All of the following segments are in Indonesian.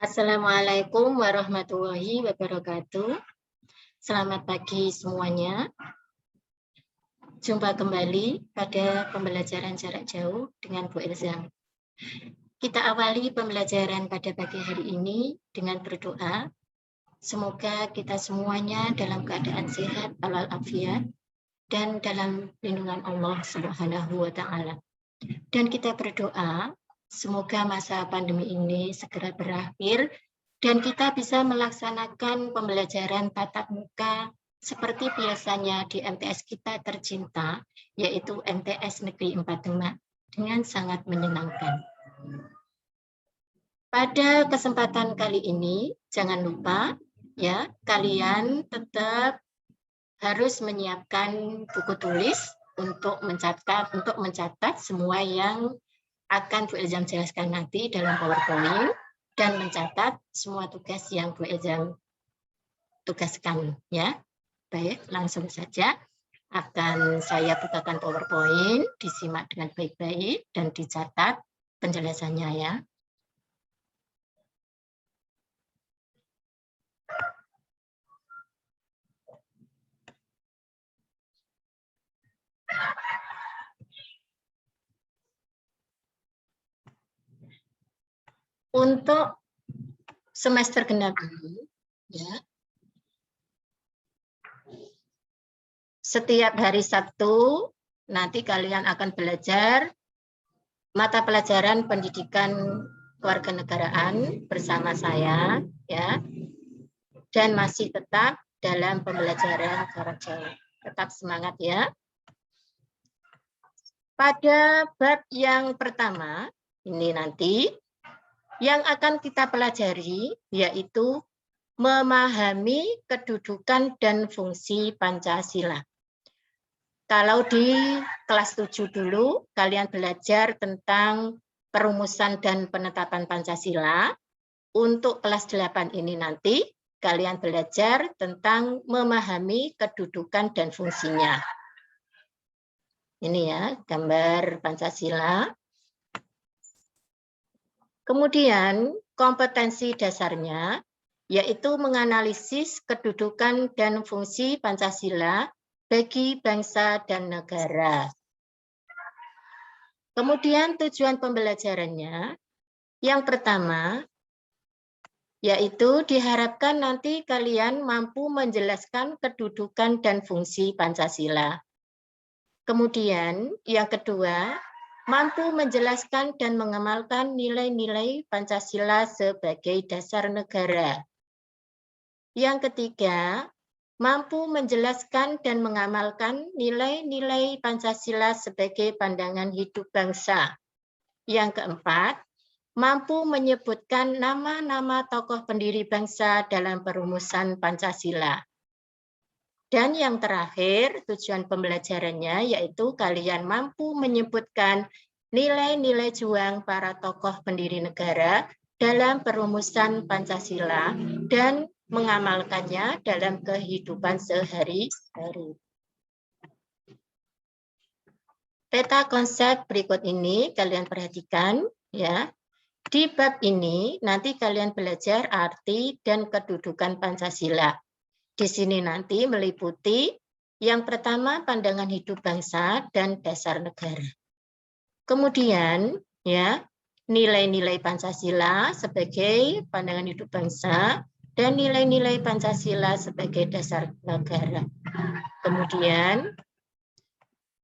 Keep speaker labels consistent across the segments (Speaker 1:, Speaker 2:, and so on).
Speaker 1: Assalamualaikum warahmatullahi wabarakatuh. Selamat pagi semuanya. Jumpa kembali pada pembelajaran jarak jauh dengan Bu Elza. Kita awali pembelajaran pada pagi hari ini dengan berdoa. Semoga kita semuanya dalam keadaan sehat walafiat dan dalam lindungan Allah Subhanahu wa Ta'ala. Dan kita berdoa semoga masa pandemi ini segera berakhir dan kita bisa melaksanakan pembelajaran tatap muka seperti biasanya di MTS kita tercinta, yaitu MTS Negeri 4 Demak, dengan sangat menyenangkan. Pada kesempatan kali ini, jangan lupa ya, kalian tetap harus menyiapkan buku tulis untuk mencatat semua yang akan Bu Elza jelaskan nanti dalam PowerPoint dan mencatat semua tugas yang Bu Elza tugaskan ya. Baik, langsung saja akan saya bukakan PowerPoint, disimak dengan baik-baik dan dicatat penjelasannya ya. Untuk semester genap ini, ya, setiap hari Sabtu nanti kalian akan belajar mata pelajaran pendidikan kewarganegaraan bersama saya, ya, dan masih tetap dalam pembelajaran jarak jauh. Tetap semangat ya. Pada bab yang pertama ini nanti yang akan kita pelajari yaitu memahami kedudukan dan fungsi Pancasila. Kalau di kelas 7 dulu, kalian belajar tentang perumusan dan penetapan Pancasila. Untuk kelas 8 ini nanti, kalian belajar tentang memahami kedudukan dan fungsinya. Ini ya, gambar Pancasila. Kemudian kompetensi dasarnya yaitu menganalisis kedudukan dan fungsi Pancasila bagi bangsa dan negara. Kemudian tujuan pembelajarannya yang pertama yaitu diharapkan nanti kalian mampu menjelaskan kedudukan dan fungsi Pancasila. Kemudian yang kedua, mampu menjelaskan dan mengamalkan nilai-nilai Pancasila sebagai dasar negara. Yang ketiga, mampu menjelaskan dan mengamalkan nilai-nilai Pancasila sebagai pandangan hidup bangsa. Yang keempat, mampu menyebutkan nama-nama tokoh pendiri bangsa dalam perumusan Pancasila. Dan yang terakhir, tujuan pembelajarannya yaitu kalian mampu menyebutkan nilai-nilai juang para tokoh pendiri negara dalam perumusan Pancasila dan mengamalkannya dalam kehidupan sehari-hari. Peta konsep berikut ini kalian perhatikan ya. Di bab ini nanti kalian belajar arti dan kedudukan Pancasila. Di sini nanti meliputi yang pertama pandangan hidup bangsa dan dasar negara. Kemudian ya nilai-nilai Pancasila sebagai pandangan hidup bangsa dan nilai-nilai Pancasila sebagai dasar negara. Kemudian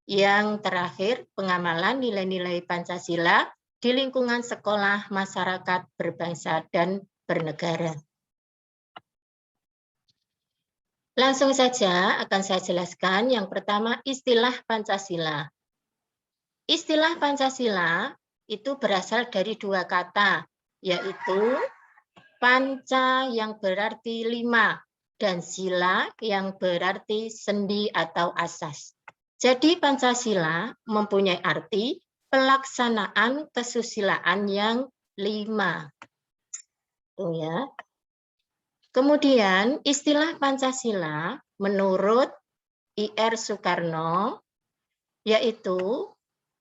Speaker 1: yang terakhir pengamalan nilai-nilai Pancasila di lingkungan sekolah, masyarakat, berbangsa dan bernegara. Langsung saja akan saya jelaskan yang pertama istilah Pancasila. Istilah Pancasila itu berasal dari dua kata, yaitu panca yang berarti 5 dan sila yang berarti sendi atau asas. Jadi Pancasila mempunyai arti pelaksanaan kesusilaan yang 5. Tuh ya. Kemudian istilah Pancasila menurut I.R. Soekarno yaitu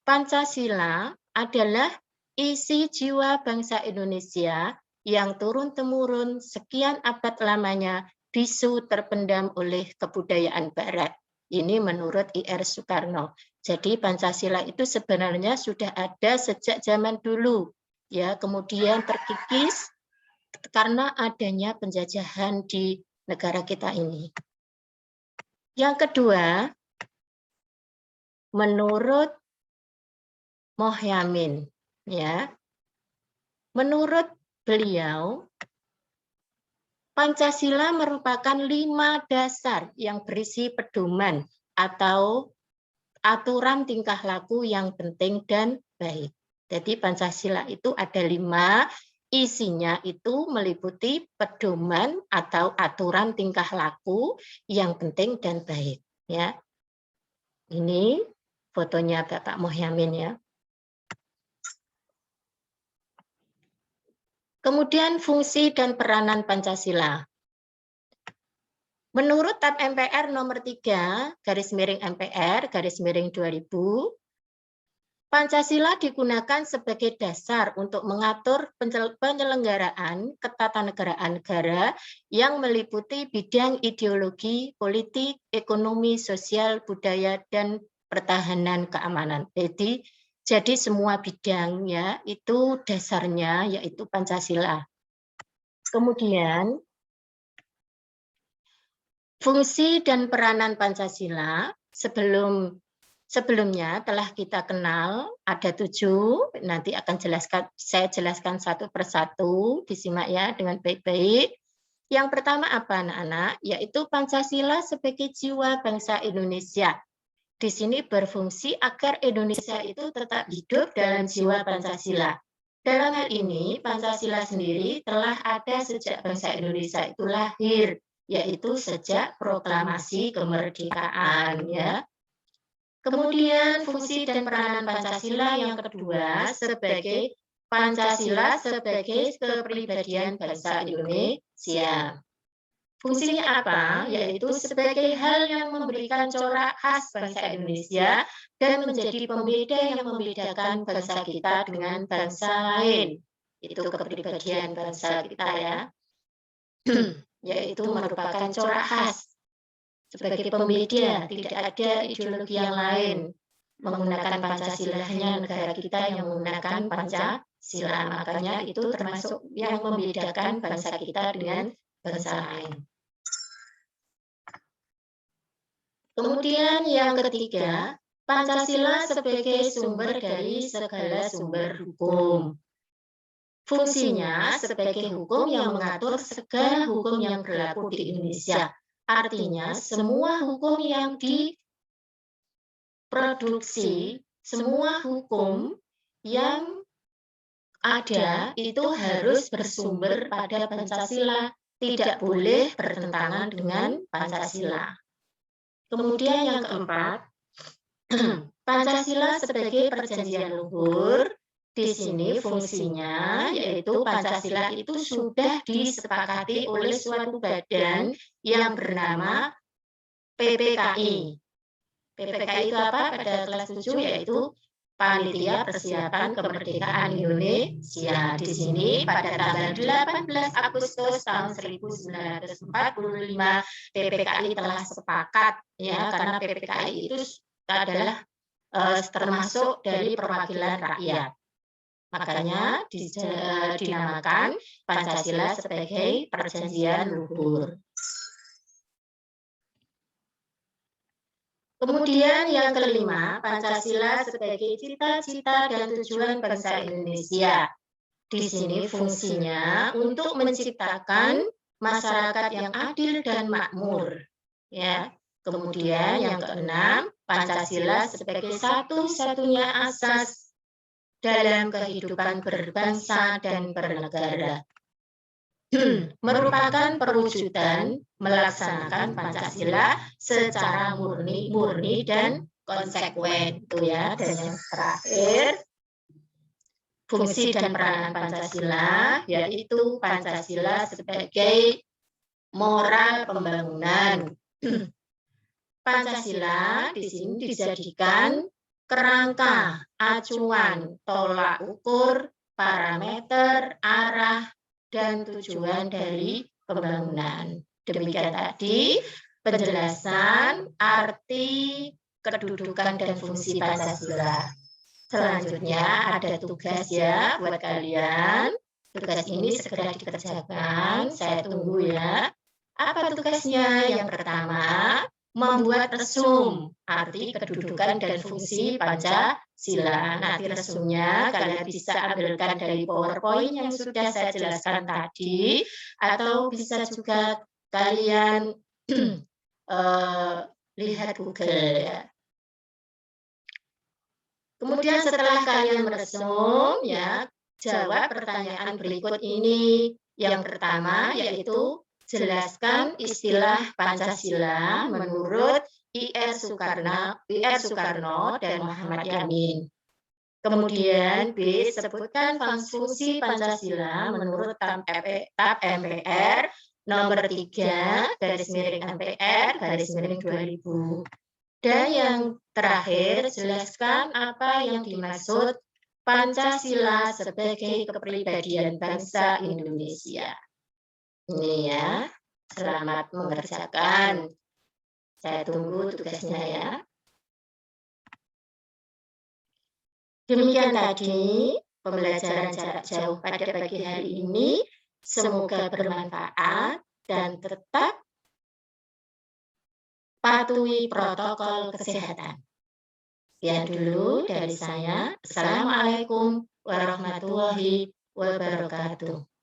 Speaker 1: Pancasila adalah isi jiwa bangsa Indonesia yang turun-temurun sekian abad lamanya bisu terpendam oleh kebudayaan Barat. Ini menurut I.R. Soekarno. Jadi Pancasila itu sebenarnya sudah ada sejak zaman dulu, ya, kemudian terkikis karena adanya penjajahan di negara kita ini. Yang kedua, menurut Mohyamin, ya, menurut beliau, Pancasila merupakan 5 dasar yang berisi pedoman atau aturan tingkah laku yang penting dan baik. Jadi Pancasila itu ada 5, isinya itu meliputi pedoman atau aturan tingkah laku yang penting dan baik. Ya, ini fotonya Bapak Mohyamin ya. Kemudian fungsi dan peranan Pancasila. Menurut TAP MPR nomor 3, /MPR, /2000, Pancasila digunakan sebagai dasar untuk mengatur penyelenggaraan ketatanegaraan negara yang meliputi bidang ideologi, politik, ekonomi, sosial, budaya, dan pertahanan keamanan. Jadi semua bidang ya itu dasarnya yaitu Pancasila. Kemudian fungsi dan peranan Pancasila sebelumnya telah kita kenal, ada 7, nanti akan saya jelaskan satu persatu, disimak ya dengan baik-baik. Yang pertama apa anak-anak? Yaitu Pancasila sebagai jiwa bangsa Indonesia. Di sini berfungsi agar Indonesia itu tetap hidup dalam jiwa Pancasila. Dalam hal ini, Pancasila sendiri telah ada sejak bangsa Indonesia itu lahir, yaitu sejak proklamasi kemerdekaan. Ya. Kemudian fungsi dan peranan Pancasila yang kedua sebagai Pancasila sebagai kepribadian bangsa Indonesia. Fungsinya apa? Yaitu sebagai hal yang memberikan corak khas bangsa Indonesia dan menjadi pembeda yang membedakan bangsa kita dengan bangsa lain. Itu kepribadian bangsa kita ya. Yaitu merupakan corak khas. Sebagai pembeda, tidak ada ideologi yang lain. Menggunakan Pancasila, hanya negara kita yang menggunakan Pancasila. Makanya itu termasuk yang membedakan bangsa kita dengan bangsa lain. Kemudian yang ketiga, Pancasila sebagai sumber dari segala sumber hukum. Fungsinya sebagai hukum yang mengatur segala hukum yang berlaku di Indonesia. Artinya semua hukum yang diproduksi, semua hukum yang ada itu harus bersumber pada Pancasila, tidak boleh bertentangan dengan Pancasila. Kemudian yang keempat, Pancasila sebagai perjanjian luhur. Di sini fungsinya yaitu Pancasila itu sudah disepakati oleh suatu badan yang bernama PPKI. PPKI itu apa? Pada kelas 7 yaitu Panitia Persiapan Kemerdekaan Indonesia. Di sini pada tanggal 18 Agustus tahun 1945 PPKI telah sepakat ya karena PPKI itu adalah termasuk dari perwakilan rakyat. Makanya dinamakan Pancasila sebagai perjanjian luhur. Kemudian yang kelima, Pancasila sebagai cita-cita dan tujuan bangsa Indonesia. Di sini fungsinya untuk menciptakan masyarakat yang adil dan makmur. Ya. Kemudian yang keenam, Pancasila sebagai satu-satunya asas dalam kehidupan berbangsa dan bernegara. Merupakan perwujudan melaksanakan Pancasila secara murni dan konsekuen. Itu ya. Dan yang terakhir, fungsi dan peranan Pancasila yaitu Pancasila sebagai moral pembangunan. Pancasila di sini dijadikan kerangka, acuan, tolak ukur, parameter, arah, dan tujuan dari pembangunan. Demikian tadi penjelasan arti, kedudukan, dan fungsi Pancasila. Selanjutnya ada tugas ya buat kalian. Tugas ini segera dikerjakan, saya tunggu ya. Apa tugasnya? Yang pertama, membuat resum arti, kedudukan, dan fungsi Pancasila. Nanti resumnya kalian bisa ambilkan dari PowerPoint yang sudah saya jelaskan tadi, atau bisa juga kalian lihat Google ya. Kemudian setelah kalian meresum, ya, jawab pertanyaan berikut ini. Yang pertama yaitu jelaskan istilah Pancasila menurut I.R. Soekarno dan Muhammad Yamin. Kemudian B, sebutkan fungsi Pancasila menurut TAP MPR nomor 3 _MPR _2000. Dan yang terakhir, jelaskan apa yang dimaksud Pancasila sebagai kepribadian bangsa Indonesia. Ini ya, selamat mengerjakan. Saya tunggu tugasnya ya. Demikian tadi pembelajaran jarak jauh pada pagi hari ini. Semoga bermanfaat dan tetap patuhi protokol kesehatan. Sekian dulu dari saya. Assalamualaikum warahmatullahi wabarakatuh.